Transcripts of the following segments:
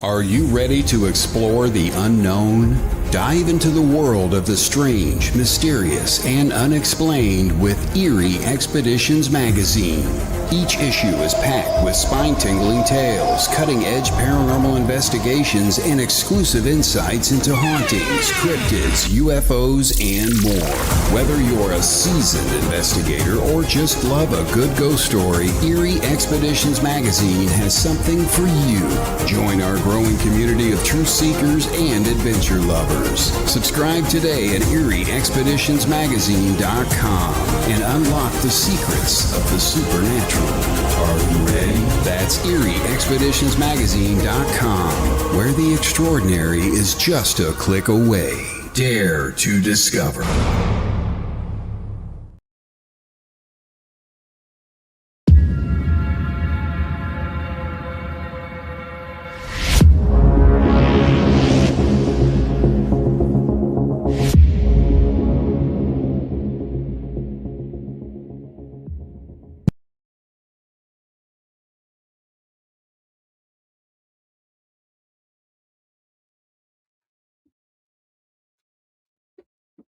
Are you ready to explore the unknown? Dive into the world of the strange, mysterious, and unexplained with Eerie Expeditions magazine. Each issue is packed with spine-tingling tales, cutting-edge paranormal investigations, and exclusive insights into hauntings, cryptids, UFOs, and more. Whether you're a seasoned investigator or just love a good ghost story, Eerie Expeditions magazine has something for you. Join our growing community of truth seekers and adventure lovers. Subscribe today at EerieExpeditionsMagazine.com and unlock the secrets of the supernatural. Are you ready? That's EerieExpeditionsMagazine.com, where the extraordinary is just a click away. Dare to discover.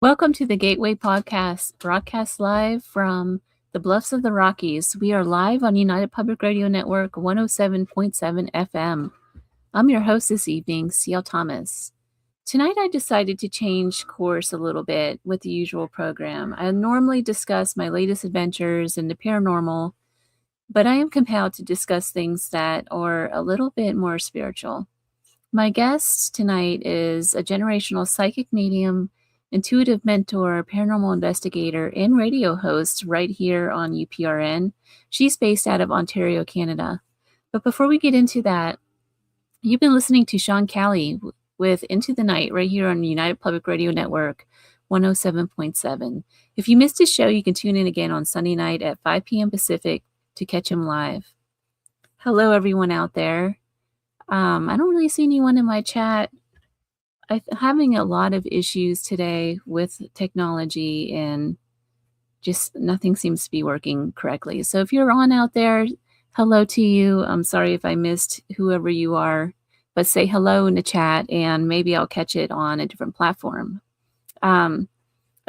Welcome to the Gateway Podcast, broadcast live from the Bluffs of the Rockies. We are live on United Public Radio Network 107.7 FM. I'm your host this evening, C.L. Thomas. Tonight I decided to change course a little bit with the usual program. I normally discuss my latest adventures in the paranormal, but I am compelled to discuss things that are a little bit more spiritual. My guest tonight is a generational psychic medium, intuitive mentor, paranormal investigator, and radio host right here on UPRN. She's based out of Ontario, Canada. But before we get into that, you've been listening to Sean Callie with Into the Night right here on United Public Radio Network 107.7. If you missed his show, you can tune in again on Sunday night at 5 p.m. Pacific to catch him live. Hello, everyone out there. I don't really see anyone in my chat. I'm having a lot of issues today with technology and just nothing seems to be working correctly. So if you're on out there, hello to you. I'm sorry if I missed whoever you are, but say hello in the chat and maybe I'll catch it on a different platform. I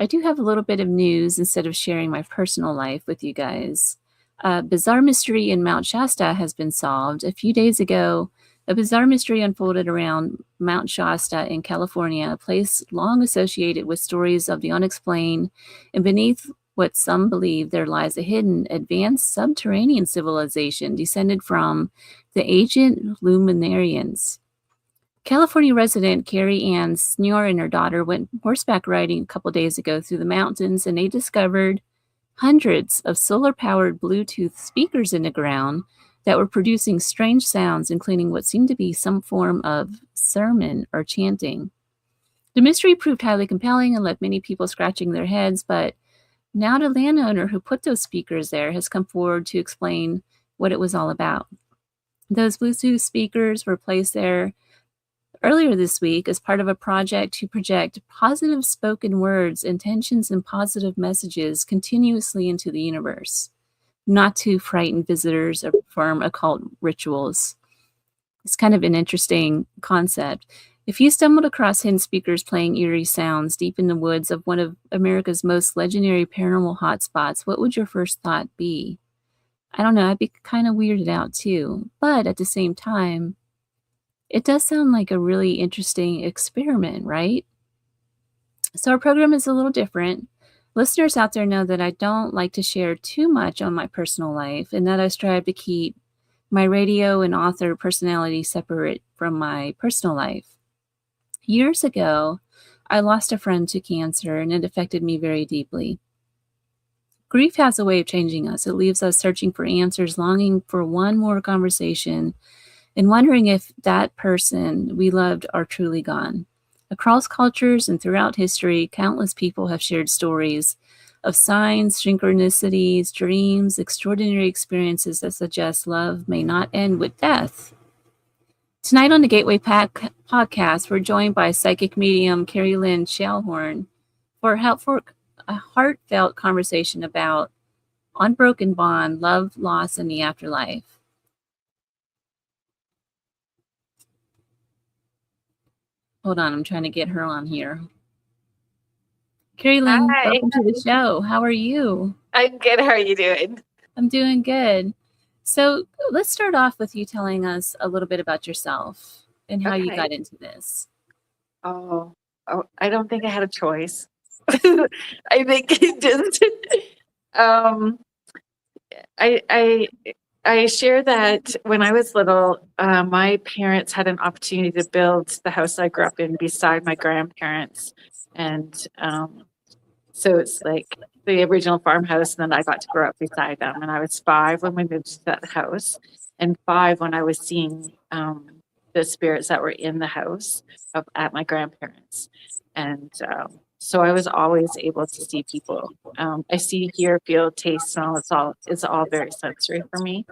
do have a little bit of news instead of sharing my personal life with you guys. A bizarre mystery in Mount Shasta has been solved. A few days ago, a bizarre mystery unfolded around Mount Shasta in California, a place long associated with stories of the unexplained, and beneath what some believe there lies a hidden, advanced subterranean civilization descended from the ancient Luminarians. California resident Carrie Ann Sneor and her daughter went horseback riding a couple days ago through the mountains, and they discovered hundreds of solar-powered Bluetooth speakers in the ground that were producing strange sounds, including what seemed to be some form of sermon or chanting. The mystery proved highly compelling and left many people scratching their heads, but now the landowner who put those speakers there has come forward to explain what it was all about. Those Bluetooth speakers were placed there earlier this week as part of a project to project positive spoken words, intentions, and positive messages continuously into the universe, not to frighten visitors or perform occult rituals. It's kind of an interesting concept. If you stumbled across hidden speakers playing eerie sounds deep in the woods of one of America's most legendary paranormal hotspots, what would your first thought be? I don't know, I'd be kind of weirded out too. But at the same time, it does sound like a really interesting experiment, right? So our program is a little different. Listeners out there know that I don't like to share too much on my personal life and that I strive to keep my radio and author personality separate from my personal life. Years ago, I lost a friend to cancer and it affected me very deeply. Grief has a way of changing us. It leaves us searching for answers, longing for one more conversation, and wondering if that person we loved are truly gone. Across cultures and throughout history, countless people have shared stories of signs, synchronicities, dreams, extraordinary experiences that suggest love may not end with death. Tonight on the Gateway Podcast, we're joined by psychic medium Kerrilynn Shellhorn for a heartfelt conversation about unbroken bond, love, loss, and the afterlife. Hold on, I'm trying to get her on here. Kerrilynn, Hi, welcome to the show. How are you? I'm good. How are you doing? I'm doing good. So let's start off with you telling us a little bit about yourself and how you Okay. got into this. Oh, I don't think I had a choice. I think it just um I share that when I was little, my parents had an opportunity to build the house I grew up in beside my grandparents. And so it's like the original farmhouse, and then I got to grow up beside them. And I was 5 when we moved to that house, and 5 when I was seeing the spirits that were in the house at my grandparents. And so I was always able to see people. I see, hear, feel, taste, smell. It's all very sensory for me.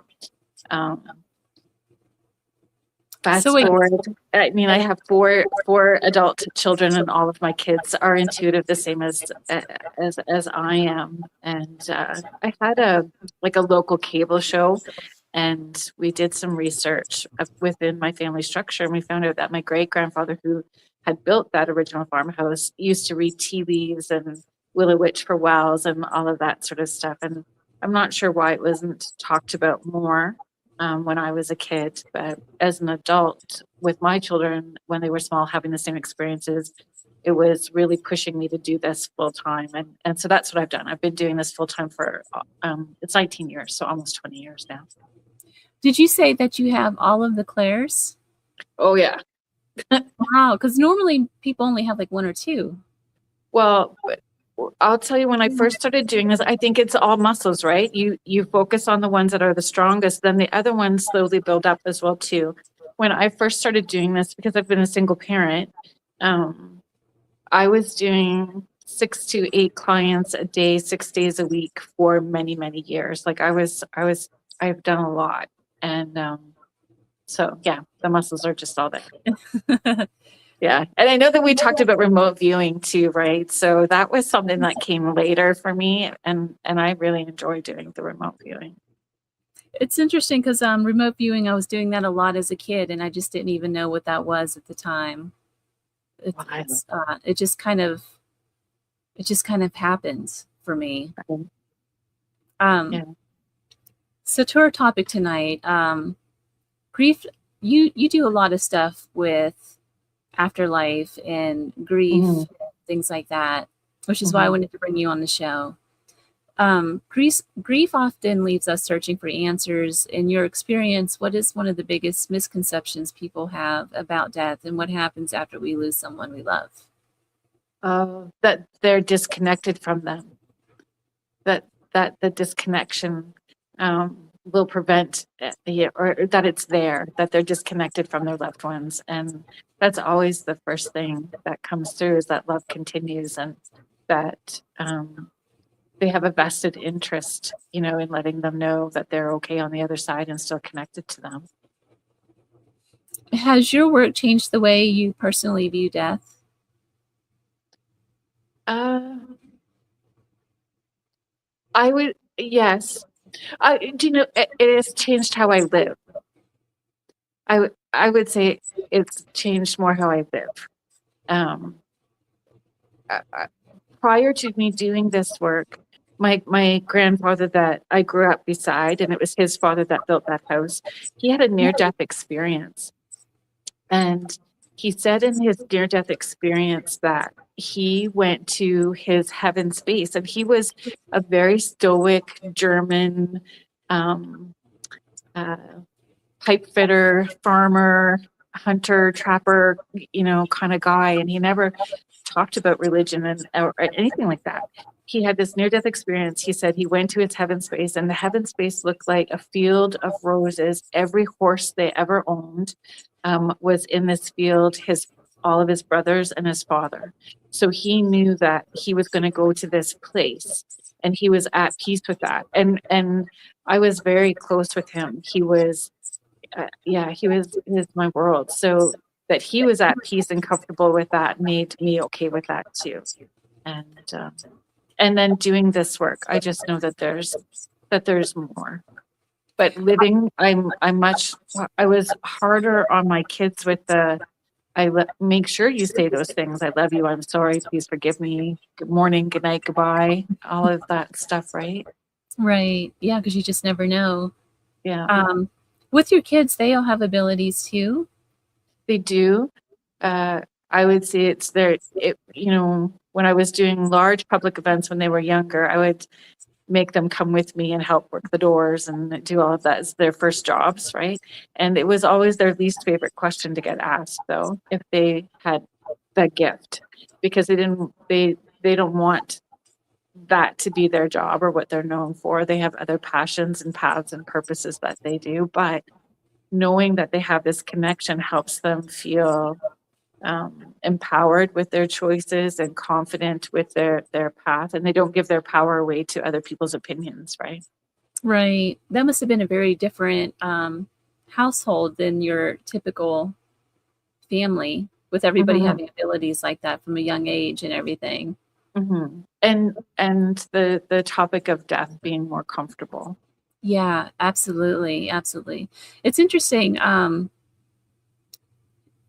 Fast So wait, forward, I mean, I have four adult children, and all of my kids are intuitive, the same as I am. And I had a local cable show, and we did some research within my family structure, and we found out that my great grandfather, who had built that original farmhouse, used to read tea leaves and Willow Witch for wells and all of that sort of stuff. And I'm not sure why it wasn't talked about more when I was a kid, but as an adult with my children, when they were small, having the same experiences, it was really pushing me to do this full time. And so that's what I've done. I've been doing this full time for, it's 19 years, so almost 20 years now. did you say that you have all of the clairs? Oh yeah. Wow, because normally people only have like 1 or 2. Well, I'll tell you, when I first started doing this, I think it's all muscles, right? You focus on the ones that are the strongest, then the other ones slowly build up as well too. When I first started doing this, because I've been a single parent, I was doing 6 to 8 clients a day, 6 days a week for many, many years. Like I've done a lot. And so yeah, the muscles are just all there. Yeah. And I know that we talked about remote viewing too, right? So that was something that came later for me. And I really enjoy doing the remote viewing. It's interesting because remote viewing, I was doing that a lot as a kid, and I just didn't even know what that was at the time. It just kind of happened for me. Yeah. So to our topic tonight, grief. You do a lot of stuff with afterlife and grief, things like that, which is why I wanted to bring you on the show. Grief often leaves us searching for answers. In your experience, what is one of the biggest misconceptions people have about death, and what happens after we lose someone we love? That they're disconnected from them. That the disconnection will prevent or that it's there, that they're disconnected from their loved ones. And that's always the first thing that comes through, is that love continues, and that they have a vested interest, in letting them know that they're okay on the other side and still connected to them. Has your work changed the way you personally view death? I would, yes. It has changed how I live. I would say it's changed more how I live. Prior to me doing this work, my grandfather that I grew up beside, and it was his father that built that house, he had a near-death experience. And he said in his near-death experience that he went to his heaven space, and he was a very stoic German pipe fitter, farmer, hunter, trapper, kind of guy. And he never talked about religion or anything like that. He had this near-death experience. He said he went to his heaven space, and the heaven space looked like a field of roses. Every horse they ever owned was in this field, all of his brothers and his father. So he knew that he was going to go to this place, and he was at peace with that. And I was very close with him. He was my world. So that he was at peace and comfortable with that made me okay with that too. And then doing this work, I just know that there's more. But living, I was harder on my kids with make sure you say those things. I love you. I'm sorry. Please forgive me. Good morning. Good night. Goodbye. All of that stuff, right? Right. Yeah, because you just never know. Yeah, With your kids, they all have abilities too. they do. I would say it's when I was doing large public events when they were younger, I would make them come with me and help work the doors and do all of that as their first jobs, right? And it was always their least favorite question to get asked, though, if they had the gift, because they don't want that to be their job or what they're known for. They have other passions and paths and purposes that they do, but knowing that they have this connection helps them feel empowered with their choices and confident with their path, and they don't give their power away to other people's opinions, right? Right. That must have been a very different household than your typical family, with everybody having abilities like that from a young age and everything. And the topic of death being more comfortable. Yeah, absolutely. Absolutely. It's interesting.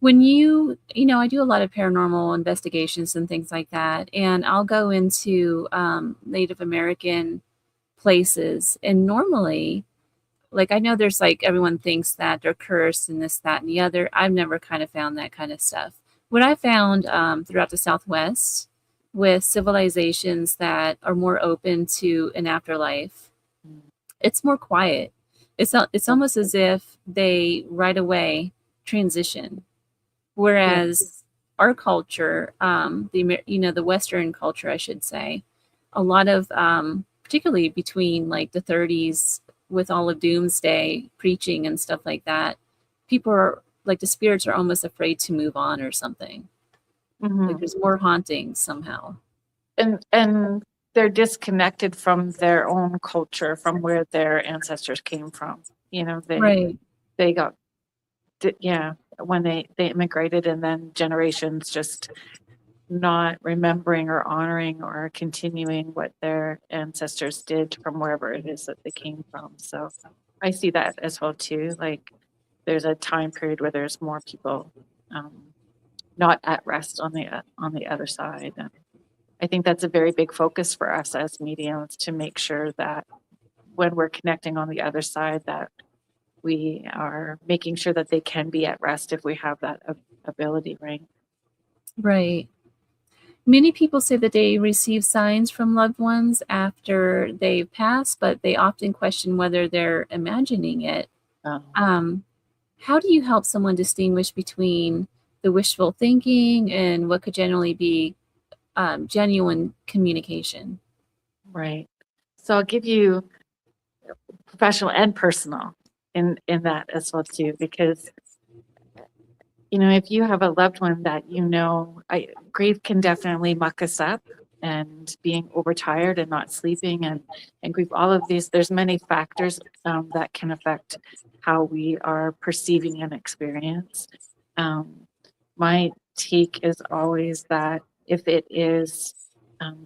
When I do a lot of paranormal investigations and things like that, and I'll go into Native American places, and normally, like, I know there's like everyone thinks that they're cursed and this, that, and the other. I've never kind of found that kind of stuff. What I found throughout the Southwest with civilizations that are more open to an afterlife, it's more quiet. It's almost as if they right away transition. Whereas our culture, the Western culture, I should say, a lot of, particularly between like the 30s with all of doomsday preaching and stuff like that, people are like, the spirits are almost afraid to move on or something. Like there's more hauntings somehow. And they're disconnected from their own culture, from where their ancestors came from. They got, when they immigrated, and then generations just not remembering or honoring or continuing what their ancestors did from wherever it is that they came from. So I see that as well too. Like there's a time period where there's more people not at rest on the other side. And I think that's a very big focus for us as mediums, to make sure that when we're connecting on the other side, that we are making sure that they can be at rest if we have that ability, right? Right. Many people say that they receive signs from loved ones after they've passed, but they often question whether they're imagining it. How do you help someone distinguish between the wishful thinking and what could generally be genuine communication? Right. So I'll give you professional and personal in that as well too, because if you have a loved one that grief can definitely muck us up, and being overtired and not sleeping and grief, all of these, there's many factors that can affect how we are perceiving an experience. My take is always that if it is,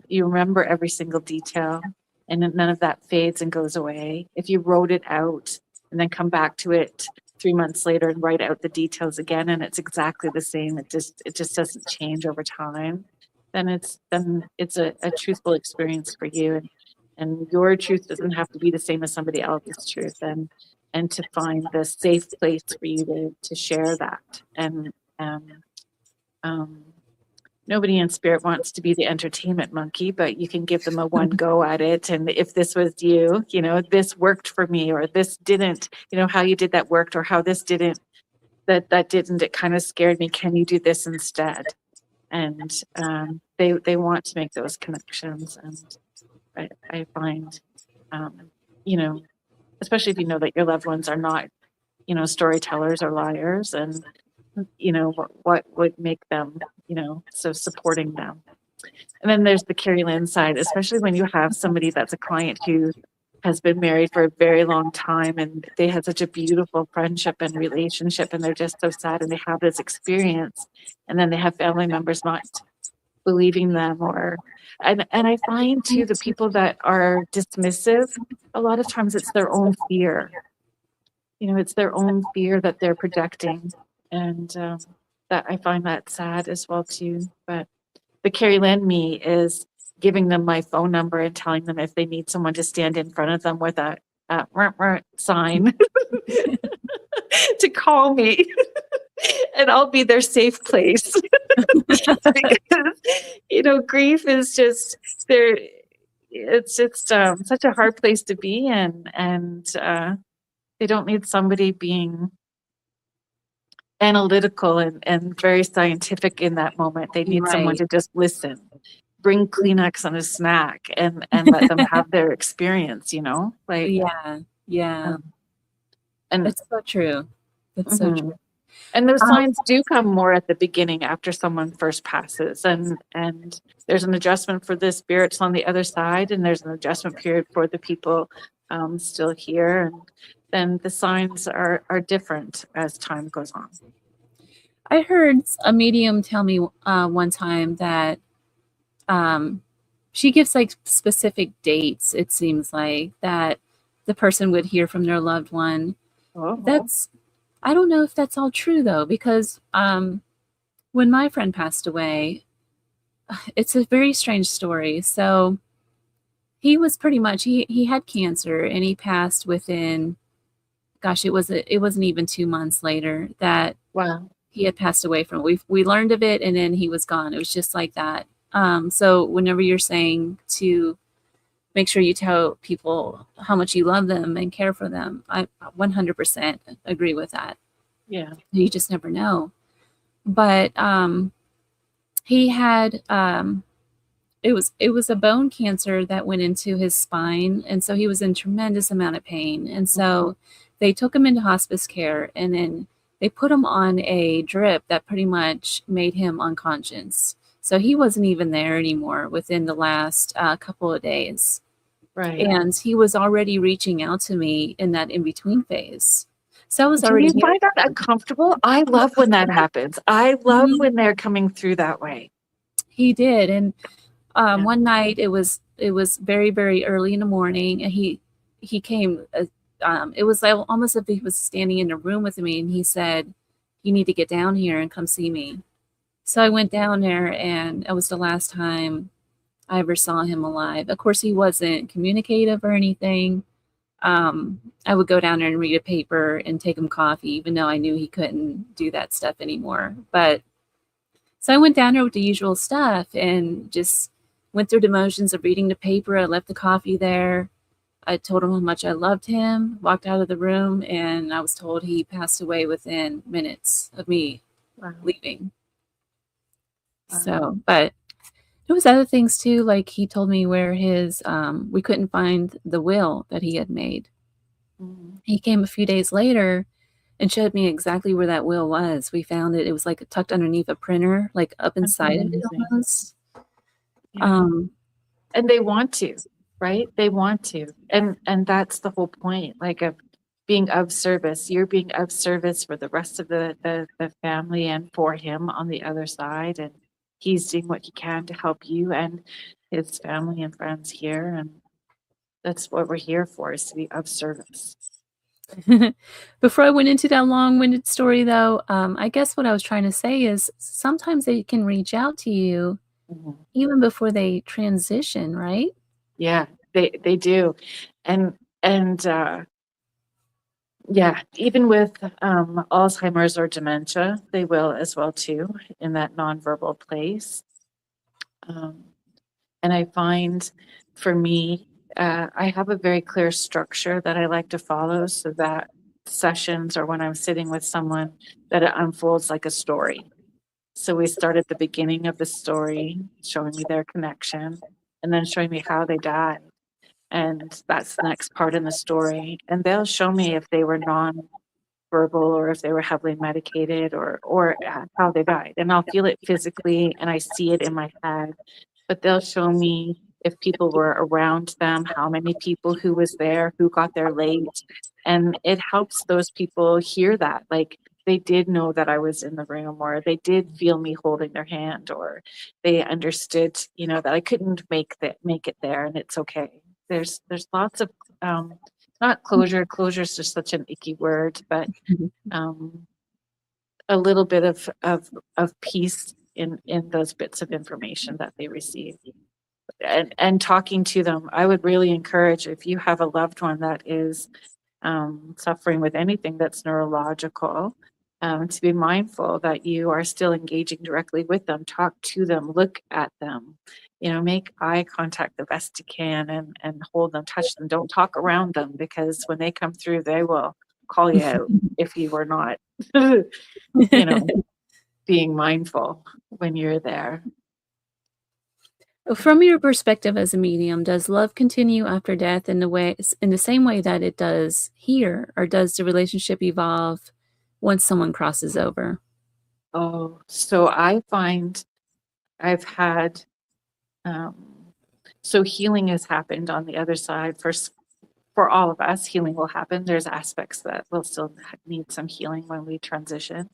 you remember every single detail, and none of that fades and goes away. If you wrote it out and then come back to it 3 months later and write out the details again, and it's exactly the same, it just doesn't change over time, then it's a truthful experience for you, and your truth doesn't have to be the same as somebody else's truth, and to find the safe place for you to share that. And nobody in spirit wants to be the entertainment monkey, but you can give them a one go at it. And if this was you, this worked for me, or this didn't, how you did that worked, or how this didn't, that didn't, it kind of scared me. Can you do this instead? And they want to make those connections. And I find, especially if you know that your loved ones are not, storytellers or liars, and what would make them, so supporting them. And then there's the Kerrilynn side, especially when you have somebody that's a client who has been married for a very long time, and they had such a beautiful friendship and relationship, and they're just so sad, and they have this experience, and then they have family members not believing them, and I find too, the people that are dismissive, a lot of times it's their own fear. It's their own fear that they're projecting. And that I find that sad as well too. But the Kerrilynn me is giving them my phone number and telling them if they need someone to stand in front of them with a sign to call me, and I'll be their safe place. Because grief is just there. It's just such a hard place to be in, and they don't need somebody being analytical and very scientific in that moment. They need someone Right. to just listen, bring Kleenex and a snack, and let them have their experience. Like Yeah. and It's so true. It's so true. And those signs do come more at the beginning after someone first passes, and there's an adjustment for the spirits on the other side, and there's an adjustment period for the people still here, and then the signs are different as time goes on. I heard a medium tell me one time that she gives like specific dates, it seems like, that the person would hear from their loved one. I don't know if that's all true though, because when my friend passed away, it's a very strange story. So he was pretty much, he had cancer, and he passed within, gosh, it wasn't even 2 months later that he had passed away from it. We learned of it, and then he was gone. It was just like that. So whenever you're saying to make sure you tell people how much you love them and care for them, I 100% agree with that. Yeah. You just never know. But he had it was a bone cancer that went into his spine, and so he was in tremendous amount of pain. And so they took him into hospice care, and then they put him on a drip that pretty much made him unconscious. So he wasn't even there anymore within the last couple of days. Right. And he was already reaching out to me in that in-between phase. So I was Do already. you find that uncomfortable? I love when that happens. I love when they're coming through that way. He did. And one night it was very, very early in the morning, and he came. It was like almost as if he was standing in a room with me, and he said, "You need to get down here and come see me." So I went down there, and it was the last time I ever saw him alive. Of course, he wasn't communicative or anything. I would go down there and read a paper and take him coffee, even though I knew he couldn't do that stuff anymore. But so I went down there with the usual stuff and just went through the motions of reading the paper. I left the coffee there. I told him how much I loved him, walked out of the room, and I was told he passed away within minutes of me leaving. So, but there was other things too, like he told me where his, we couldn't find the will that he had made. He came a few days later and showed me exactly where that will was. We found it. It was like tucked underneath a printer, like up inside of it almost. And they want to, right? They want to. And that's the whole point, like of being of service. You're being of service for the rest of the family and for him on the other side. And he's doing what he can to help you and his family and friends here. And that's what we're here for, is to be of service. Before I went into that long-winded story, though, I guess what I was trying to say is sometimes they can reach out to you even before they transition, right? Yeah, they do. And yeah, even with Alzheimer's or dementia, they will as well too, in that nonverbal place. And I find, for me, I have a very clear structure that I like to follow, so that sessions or when I'm sitting with someone, that it unfolds like a story. So we start at the beginning of the story, showing me their connection, and then showing me how they died. And that's the next part in the story. And they'll show me if they were non-verbal or if they were heavily medicated or how they died. And I'll feel it physically and I see it in my head. But they'll show me if people were around them, how many people, who was there, who got there late. And it helps those people hear that. Like, they did know that I was in the room, or they did feel me holding their hand, or they understood, that I couldn't make it there, and it's okay. There's lots of not closure. Closure is just such an icky word, but a little bit of peace in those bits of information that they receive. And talking to them, I would really encourage, if you have a loved one that is suffering with anything that's neurological, to be mindful that you are still engaging directly with them. Talk to them, look at them, make eye contact the best you can, and hold them, touch them. Don't talk around them, because when they come through, they will call you out if you were not, being mindful when you're there. From your perspective as a medium, does love continue after death in the same way that it does here, or does the relationship evolve once someone crosses over? Oh, so I find I've had, so healing has happened on the other side. For all of us, healing will happen. There's aspects that will still need some healing when we transition.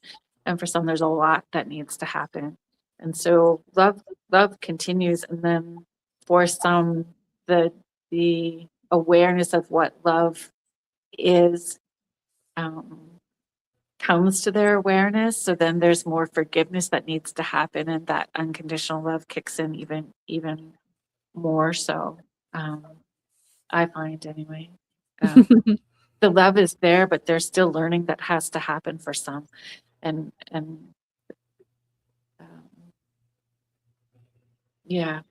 And for some, there's a lot that needs to happen. And so love continues. And then for some, the awareness of what love is comes to their awareness. So then there's more forgiveness that needs to happen, and that unconditional love kicks in even more so. I find, anyway. The love is there, but there's still learning that has to happen for some, and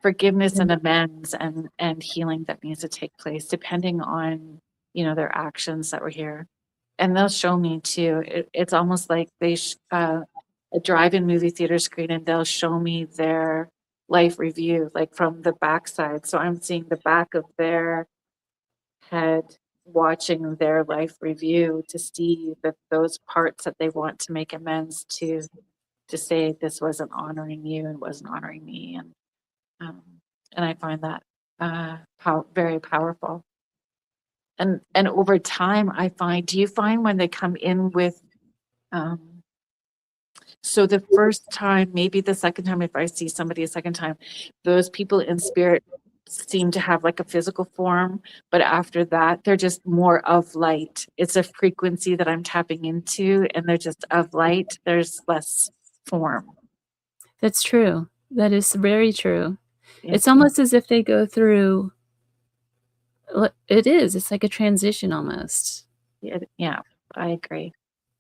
forgiveness and amends and healing that needs to take place, depending on their actions that were here. And they'll show me too. It's almost like they a drive-in movie theater screen, and they'll show me their life review, like from the backside. So I'm seeing the back of their head, watching their life review to see that those parts that they want to make amends to say this wasn't honoring you and wasn't honoring me, and I find that very powerful. And over time, I find, do you find when they come in with, so the first time, maybe the second time, if I see somebody a second time, those people in spirit seem to have like a physical form, but after that, they're just more of light. It's a frequency that I'm tapping into, and they're just of light. There's less form. That's true. That is very true. Yeah. It's almost as if they go through, it's like a transition almost. Yeah, I agree.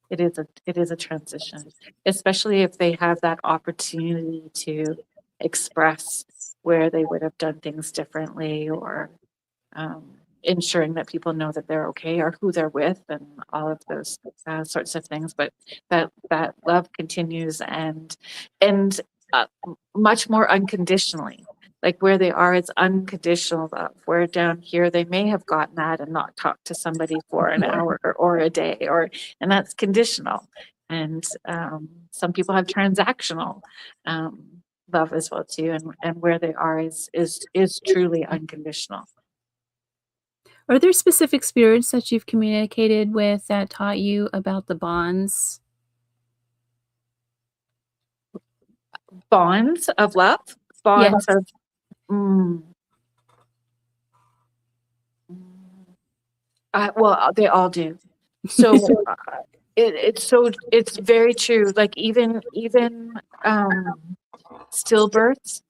It is a transition, especially if they have that opportunity to express where they would have done things differently, or ensuring that people know that they're okay, or who they're with, and all of those sorts of things. But that love continues, and much more unconditionally. Like where they are, it's unconditional love. Where down here, they may have gotten that and not talked to somebody for an hour or a day, and that's conditional. And some people have transactional love as well too. And where they are is truly unconditional. Are there specific spirits that you've communicated with that taught you about the bonds? Bonds of love? Bonds Yes. of well, they all do. So it's very true. Like even stillbirths,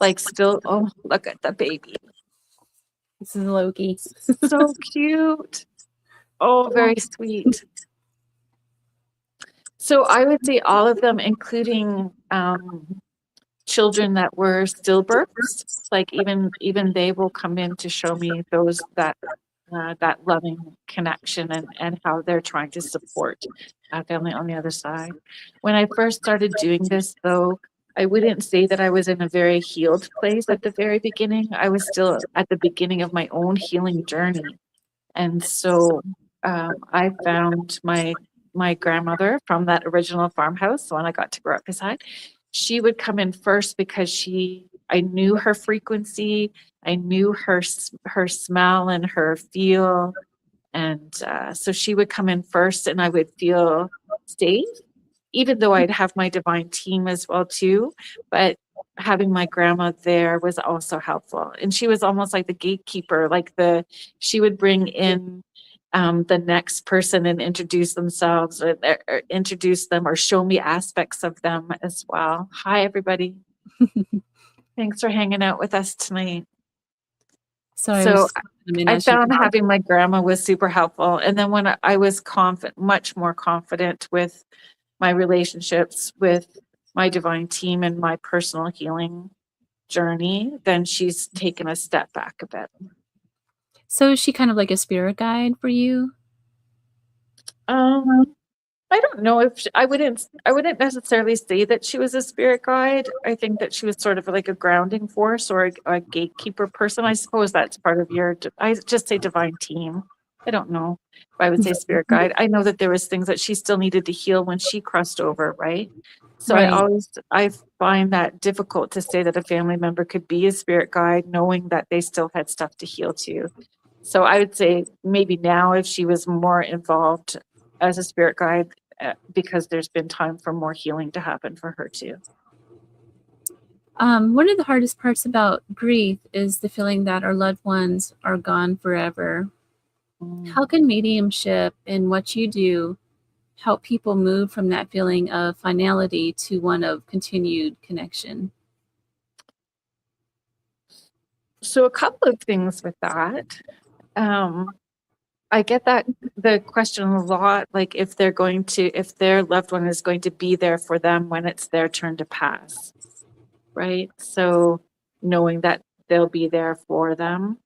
oh, look at the baby. This is Loki. So cute. Oh, very sweet. So I would say all of them, including children that were stillbirths. Like even they will come in to show me that loving connection, and how they're trying to support family on the other side. When I first started doing this, though, I wouldn't say that I was in a very healed place at the very beginning. I was still at the beginning of my own healing journey. And so I found my grandmother from that original farmhouse, the one I got to grow up beside. She would come in first because I knew her frequency, I knew her smell and her feel, and so she would come in first, and I would feel safe, even though I'd have my divine team as well too. But having my grandma there was also helpful, and she was almost like the gatekeeper. She would bring in the next person and introduce themselves or introduce them or show me aspects of them as well. Hi, everybody. Thanks for hanging out with us tonight. Sorry, So I I found having my grandma was super helpful. And then when I was much more confident with my relationships with my divine team and my personal healing journey, then she's taken a step back a bit. So is she kind of like a spirit guide for you? I don't know if I wouldn't necessarily say that she was a spirit guide. I think that she was sort of like a grounding force or a gatekeeper person. I suppose that's part of I just say divine team. I don't know if I would say spirit guide. I know that there was things that she still needed to heal when she crossed over, right? So Right. I find that difficult to say that a family member could be a spirit guide knowing that they still had stuff to heal too. So I would say maybe now if she was more involved as a spirit guide, because there's been time for more healing to happen for her too. One of the hardest parts about grief is the feeling that our loved ones are gone forever. How can mediumship and what you do help people move from that feeling of finality to one of continued connection? So a couple of things with that. I get that the question a lot, like if their loved one is going to be there for them when it's their turn to pass, right? So knowing that they'll be there for them.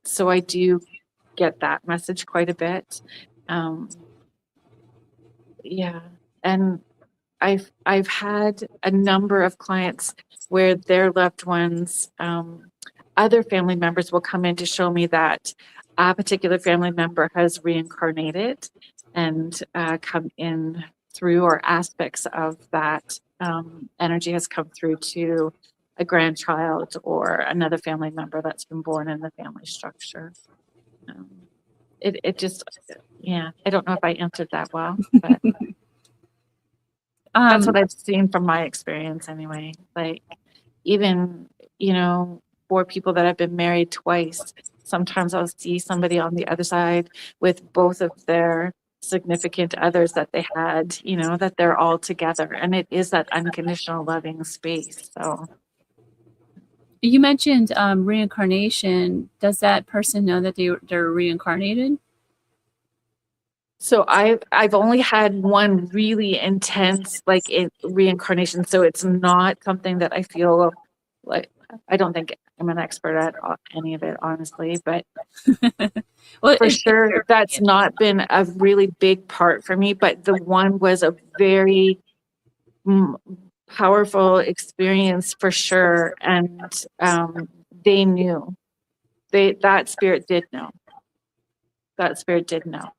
So I do get that message quite a bit. Yeah. And I've had a number of clients where their loved ones, other family members will come in to show me that a particular family member has reincarnated and come in through, or aspects of that energy has come through to a grandchild or another family member that's been born in the family structure. It just, yeah, I don't know if I answered that well, but that's what I've seen from my experience anyway. Like even, for people that have been married twice, sometimes I'll see somebody on the other side with both of their significant others that they had, that they're all together. And it is that unconditional loving space. So You mentioned reincarnation. Does that person know that they're reincarnated? So I've only had one really intense reincarnation. So it's not something that I feel like, I don't think I'm an expert at any of it, honestly, but Well, for sure that's not been a really big part for me. But the one was a very powerful experience for sure. And they knew, that spirit did know. That spirit did know.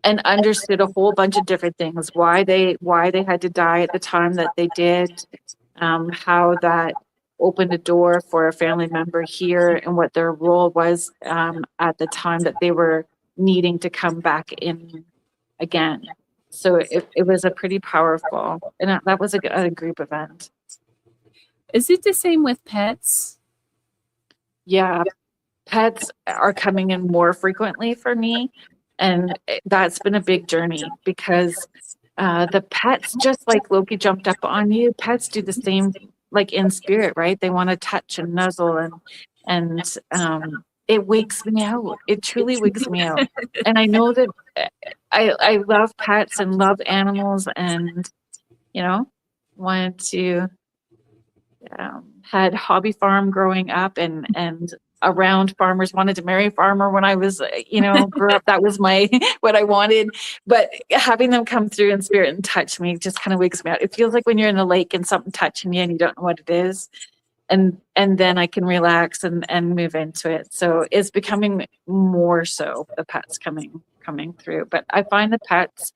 And understood a whole bunch of different things, why they had to die at the time that they did, how that opened a door for a family member here, and what their role was at the time that they were needing to come back in again. So it was a pretty powerful, and that was a group event. Is it the same with pets? Yeah, pets are coming in more frequently for me. And that's been a big journey because the pets, just like Loki jumped up on you, pets do the same, like in spirit, right? They want to touch and nuzzle, and it wakes me out. It truly wakes me out. And I know that I love pets and love animals, and wanted to had hobby farm growing up, and around farmers, wanted to marry a farmer when I was, grew up. That was my, what I wanted. But having them come through in spirit and touch me just kind of wakes me out. It feels like when you're in a lake and something touching you and you don't know what it is. And then I can relax and move into it. So it's becoming more so the pets coming through. But I find the pets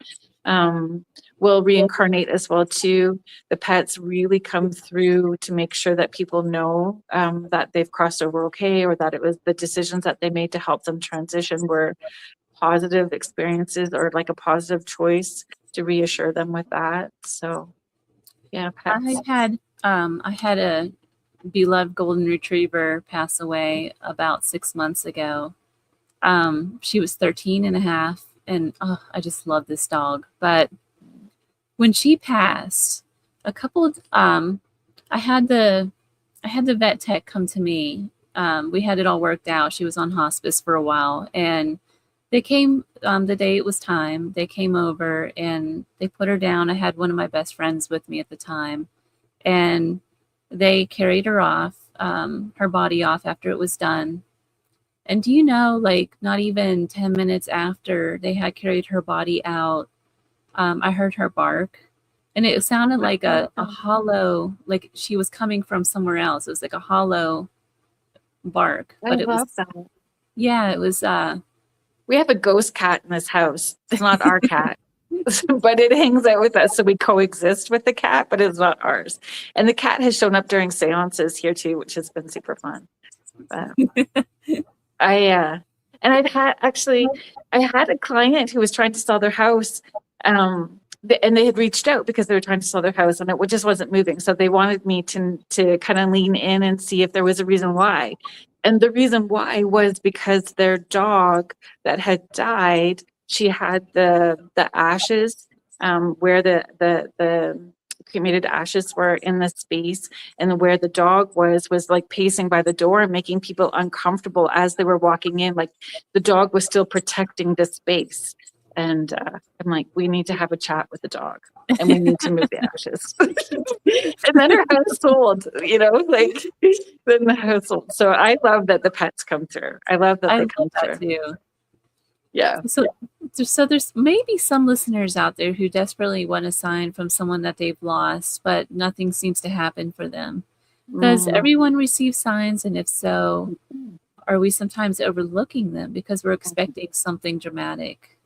will reincarnate as well too. The pets really come through to make sure that people know that they've crossed over okay, or that it was the decisions that they made to help them transition were positive experiences, or like a positive choice, to reassure them with that. So yeah, pets. I had a beloved golden retriever pass away about 6 months ago, She was 13 and a half, and I just love this dog. But when she passed, a couple of I had the vet tech come to me. We had it all worked out. She was on hospice for a while, and they came the day it was time. They came over and they put her down. I had one of my best friends with me at the time, and they carried her off, her body off after it was done. And do you know, like, not even 10 minutes after they had carried her body out, I heard her bark. And it sounded like a hollow, like she was coming from somewhere else. It was like a hollow bark. I love that. Yeah, it was. We have a ghost cat in this house. It's not our cat, but it hangs out with us. So we coexist with the cat, but it's not ours. And the cat has shown up during séances here too, which has been super fun. I had a client who was trying to sell their house, and they had reached out because they were trying to sell their house and it just wasn't moving. So they wanted me to kind of lean in and see if there was a reason why. And the reason why was because their dog that had died, she had the ashes where the cremated ashes were in the space, and where the dog was like pacing by the door and making people uncomfortable as they were walking in. Like the dog was still protecting the space. And I'm like, we need to have a chat with the dog, and we need to move the ashes. And then her house sold, like then the house sold. So I love that the pets come through. I love that they come through too. Yeah. So there's maybe some listeners out there who desperately want a sign from someone that they've lost, but nothing seems to happen for them. Does everyone receive signs? And if so, are we sometimes overlooking them because we're expecting something dramatic?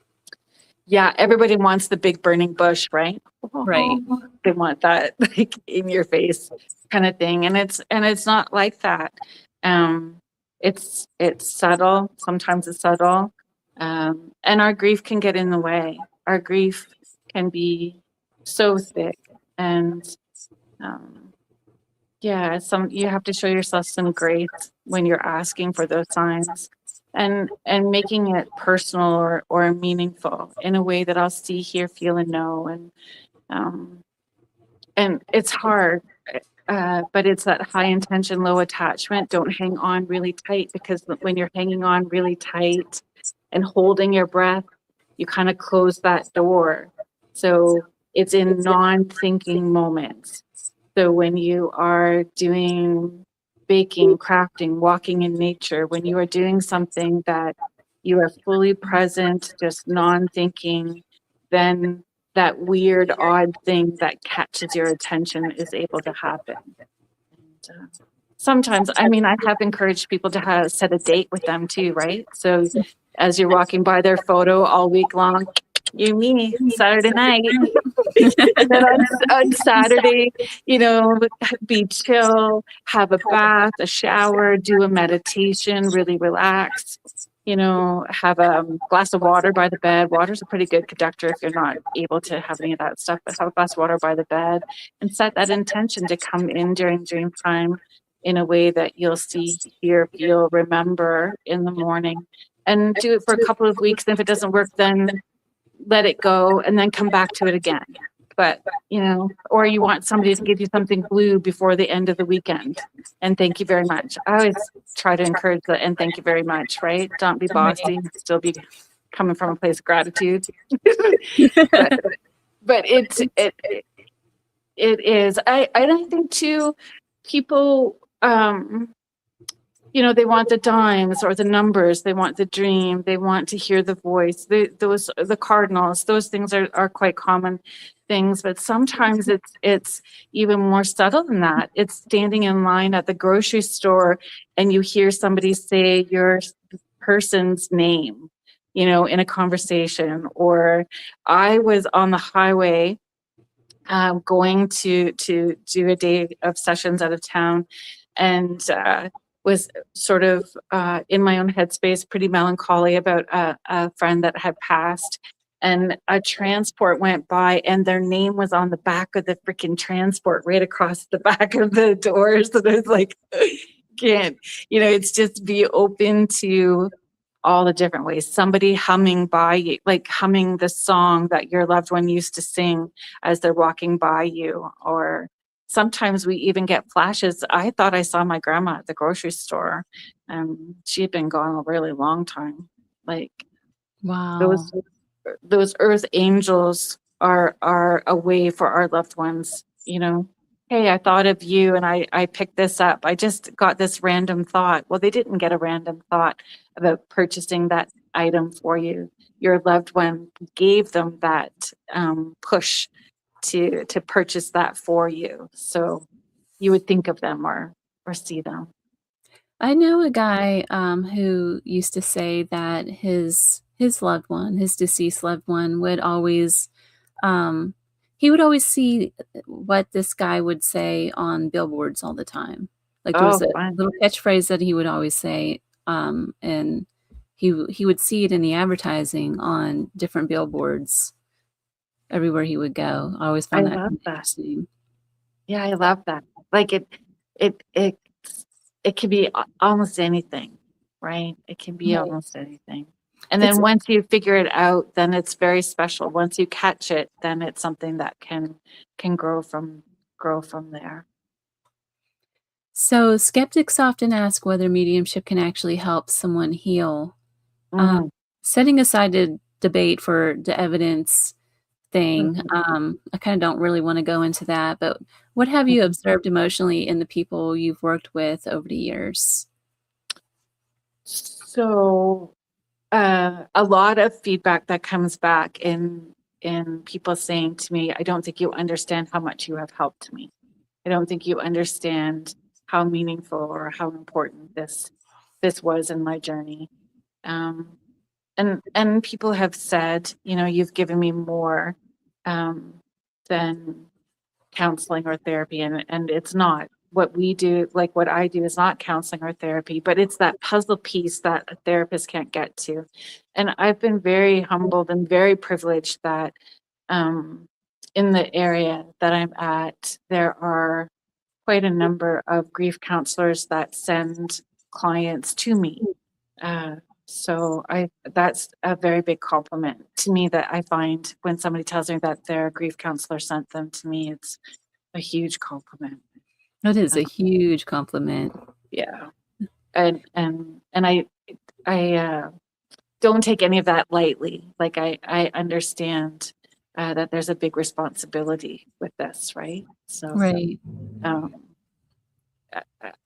Yeah, everybody wants the big burning bush, right? Right. They want that like in your face kind of thing. And it's not like that. It's subtle. Sometimes it's subtle. And our grief can get in the way. Our grief can be so thick. And you have to show yourself some grace when you're asking for those signs. And making it personal or meaningful in a way that I'll see, hear, feel, and know. And it's hard, but it's that high intention, low attachment. Don't hang on really tight, because when you're hanging on really tight and holding your breath, you kind of close that door. So it's in non-thinking moments. So when you are doing baking, crafting, walking in nature, when you are doing something that you are fully present, just non-thinking, then that weird, odd thing that catches your attention is able to happen. And, sometimes, I have encouraged people to set a date with them too, right? So as you're walking by their photo all week long, you me Saturday night, and then on Saturday, be chill, have a bath, a shower, do a meditation, really relax, have a glass of water by the bed. Water's a pretty good conductor if you're not able to have any of that stuff, but have a glass of water by the bed and set that intention to come in during dream time in a way that you'll see, hear, feel, remember in the morning, and do it for a couple of weeks. And if it doesn't work, then let it go and then come back to it again. But, or you want somebody to give you something blue before the end of the weekend. And thank you very much. I always try to encourage that. And thank you very much, right? Don't be bossy, still be coming from a place of gratitude. but it is. I think too, people, they want the dimes or the numbers, they want the dream, they want to hear the voice, the cardinals. Those things are quite common things, but sometimes it's even more subtle than that. It's standing in line at the grocery store and you hear somebody say your person's name, in a conversation. Or I was on the highway going to do a day of sessions out of town, and was sort of in my own headspace, pretty melancholy about a friend that had passed. And a transport went by and their name was on the back of the freaking transport right across the back of the doors. So there's like, it's just be open to all the different ways. Somebody humming by you, like humming the song that your loved one used to sing as they're walking by you. Or sometimes we even get flashes. I thought I saw my grandma at the grocery store, and she had been gone a really long time. Like Wow. those earth angels are a way for our loved ones, you know. Hey, I thought of you and I picked this up. I just got this random thought. Well, they didn't get a random thought about purchasing that item for you. Your loved one gave them that push to purchase that for you. So you would think of them or see them. I know a guy who used to say that his loved one, his deceased loved one, would always he would always see what this guy would say on billboards all the time. Like there was Oh, a fun. little catchphrase that he would always say, and he would see it in the advertising on different billboards everywhere he would go. I always I found that love that. interesting. Yeah, I love that. Like it can be almost anything, right? It can be Right. almost anything. And It's then once you figure it out, then it's very special. Once you catch it, then it's something that can grow from there. So skeptics often ask whether mediumship can actually help someone heal. Mhm, Setting aside the debate for the evidence thing, mhm, I kinda don't really wanna go into that, but what have you mhm. observed emotionally in the people you've worked with over the years? So a lot of feedback that comes back in people saying to me, I don't think you understand how much you have helped me. I don't think you understand how meaningful or how important this was in my journey. Um, and people have said, you know, you've given me more um, than counseling or therapy, and it's not. What we do, like what I do, is not counseling or therapy, but it's that puzzle piece that a therapist can't get to. And I've been very humbled and very privileged that um, in the area that I'm at, there are quite a number of grief counselors that send clients to me. Uh, so that's a very big compliment to me that I find when somebody tells me that their grief counselor sent them to me. It's a huge compliment. That is a Um, huge compliment. yeah, and I don't take any of that lightly. Like I understand that there's a big responsibility with this, right? So Right. um,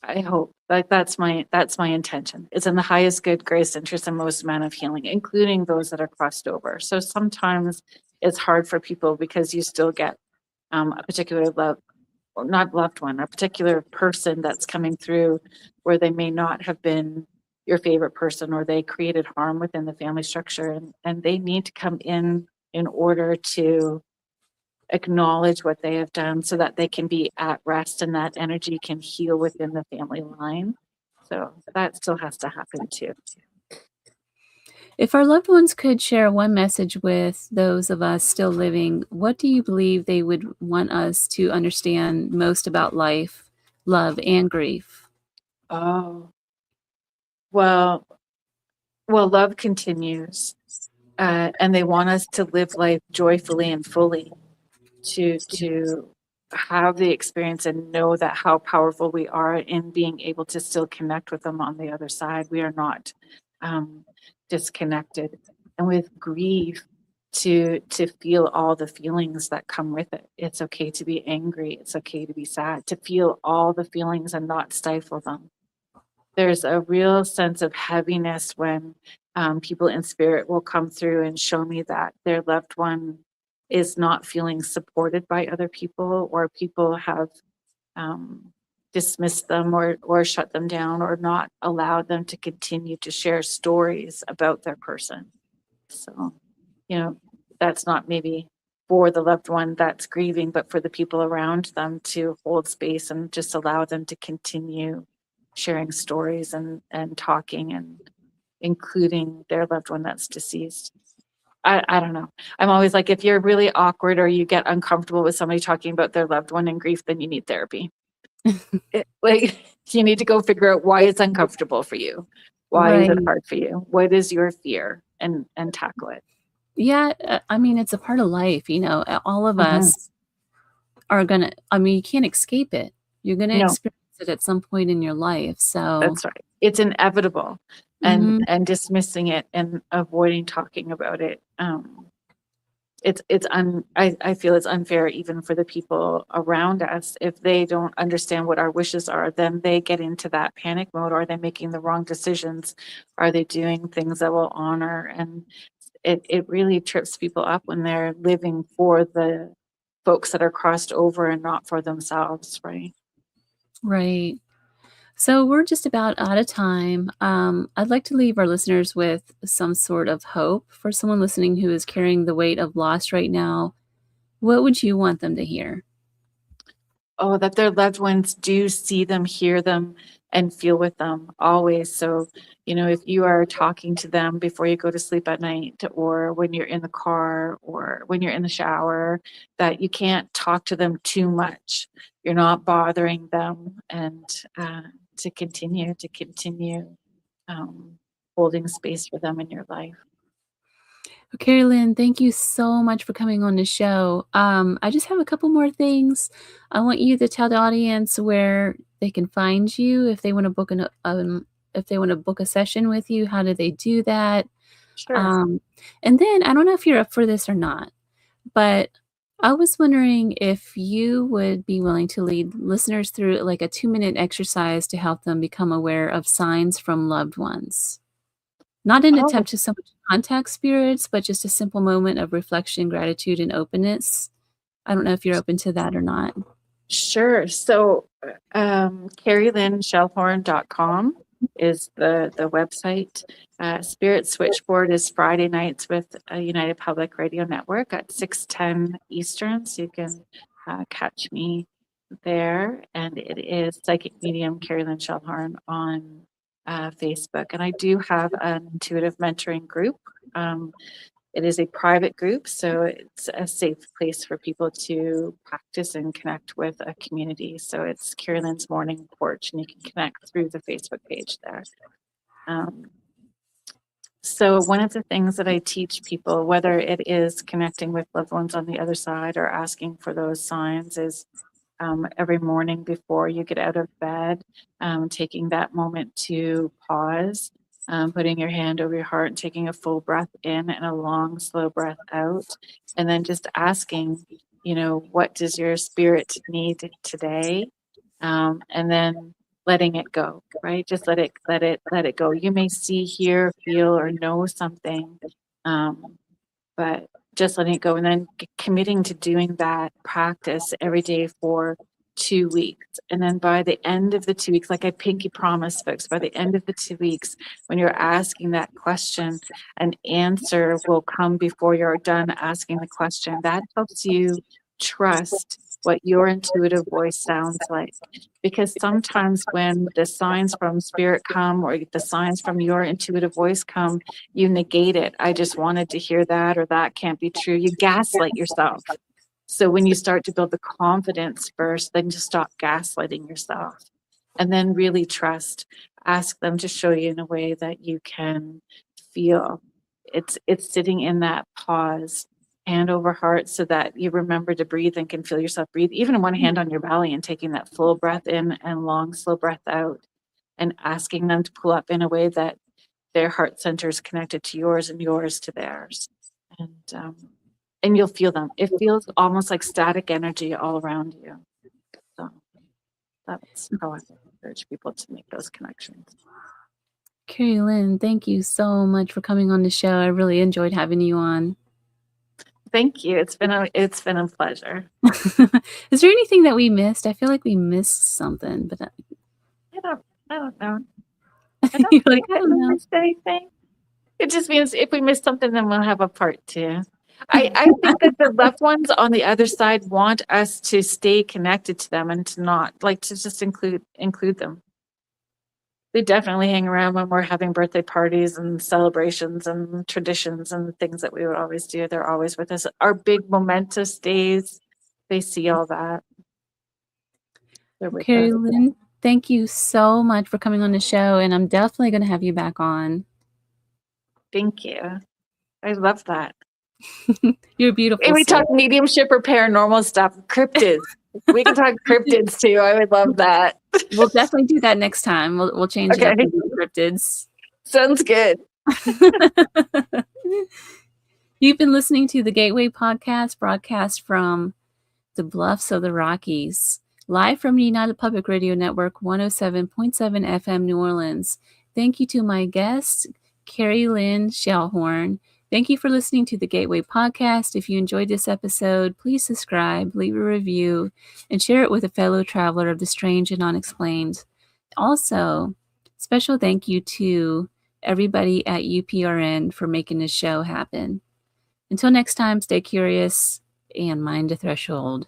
I hope like that's my intention. It's in the highest good, grace, interest, and most amount of healing, including those that are crossed over. So sometimes it's hard for people because you still get a particular love, or not loved one, a particular person that's coming through where they may not have been your favorite person, or they created harm within the family structure, and they need to come in order to acknowledge what they have done so that they can be at rest and that energy can heal within the family line. So that still has to happen too. If our loved ones could share one message with those of us still living, what do you believe they would want us to understand most about life, love, and grief? Oh, well, love continues, and they want us to live life joyfully and fully, to have the experience and know that how powerful we are in being able to still connect with them on the other side. We are not um, disconnected. And with grief, to feel all the feelings that come with it. It's okay to be angry. It's okay to be sad. To feel all the feelings and not stifle them. There's a real sense of heaviness when people in spirit will come through and show me that their loved one is not feeling supported by other people, or people have um, dismissed them or shut them down or not allowed them to continue to share stories about their person. So, you know, that's not maybe for the loved one that's grieving, but for the people around them to hold space and just allow them to continue sharing stories and talking and including their loved one that's deceased. I don't know. I'm always like, if you're really awkward or you get uncomfortable with somebody talking about their loved one in grief, then you need therapy. Like you need to go figure out why it's uncomfortable for you. Why is it Right. hard for you? What is your fear? And tackle it. Yeah, I mean, it's a part of life, all of Mhm. us are gonna you can't escape it. You're gonna No, experience it at some point in your life, so that's right. It's inevitable, mhm, and dismissing it and avoiding talking about it. I feel it's unfair even for the people around us. If they don't understand what our wishes are, then they get into that panic mode. Are they making the wrong decisions? Are they doing things that will honor? And it really trips people up when they're living for the folks that are crossed over and not for themselves, right? right. So we're just about out of time. I'd like to leave our listeners with some sort of hope for someone listening who is carrying the weight of loss right now. What would you want them to hear? Oh, that their loved ones do see them, hear them, and feel with them always. So, if you are talking to them before you go to sleep at night, or when you're in the car, or when you're in the shower, that you can't talk to them too much. You're not bothering them, and to continue um, holding space for them in your life. Well, Kerrilynn, thank you so much for coming on the show. I just have a couple more things. I want you to tell the audience where they can find you if they want to if they want to book a session with you. How do they do that? Sure. Um, and then I don't know if you're up for this or not, but I was wondering if you would be willing to lead listeners through like a 2-minute exercise to help them become aware of signs from loved ones. Not an Oh, attempt to so much contact spirits, but just a simple moment of reflection, gratitude, and openness. I don't know if you're open to that or not. sure. So, KerrilynShellhorn.com is the website. Spirit Switchboard is Friday nights with United Public Radio Network at 6:10 Eastern. So you can catch me there. And it is Psychic Medium Kerrilynn Shellhorn on Facebook. And I do have an intuitive mentoring group. Um, it is a private group, so it's a safe place for people to practice and connect with a community. So it's Kerrilynn's Morning Porch, and you can connect through the Facebook page there. Um, so one of the things that I teach people, whether it is connecting with loved ones on the other side or asking for those signs, is every morning before you get out of bed, taking that moment to pause, putting your hand over your heart and taking a full breath in and a long, slow breath out. And then just asking, what does your spirit need today? And then letting it go, right? Just let it go. You may see, hear, feel, or know something, but just letting it go, and then committing to doing that practice every day for 2 weeks. And then by the end of the 2 weeks, like I pinky promise folks, by the end of the 2 weeks, when you're asking that question, an answer will come before you're done asking the question. That helps you trust what your intuitive voice sounds like. Because sometimes when the signs from spirit come, or the signs from your intuitive voice come, you negate it. I just wanted to hear that, or that can't be true. You gaslight yourself. So when you start to build the confidence first, then just stop gaslighting yourself. And then really trust. Ask them to show you in a way that you can feel. It's sitting in that pause, hand over heart, so that you remember to breathe and can feel yourself breathe, even one hand on your belly, and taking that full breath in and long, slow breath out, and asking them to pull up in a way that their heart center is connected to yours and yours to theirs. And you'll feel them. It feels almost like static energy all around you. So that's how I encourage people to make those connections. Kerrilynn, thank you so much for coming on the show. I really enjoyed having you on. Thank you. It's been a pleasure. Is there anything that we missed? I feel like we missed something, but I don't know. you're like, I I don't don't know. miss anything. It just means if we miss something, then we'll have a part two. I think that the loved ones on the other side want us to stay connected to them, and to not like to just include them. They definitely hang around when we're having birthday parties and celebrations and traditions and things that we would always do. They're always with us. Our big momentous days, they see all that. They're with us. Kerrilynn, Thank you so much for coming on the show, and I'm definitely going to have you back on. Thank you. I love that. You're beautiful. And we talk mediumship or paranormal stuff, cryptids. We can talk cryptids too. I would love that. We'll definitely do that next time. We'll change it up to the cryptids. Sounds good. You've been listening to the Gateway Podcast, broadcast from the Bluffs of the Rockies, live from the United Public Radio Network, 107.7 FM, New Orleans. Thank you to my guest, Kerrilynn Shellhorn. Thank you for listening to the Gateway Podcast. If you enjoyed this episode, please subscribe, leave a review, and share it with a fellow traveler of the strange and unexplained. Also, special thank you to everybody at UPRN for making this show happen. Until next time, stay curious and mind the threshold.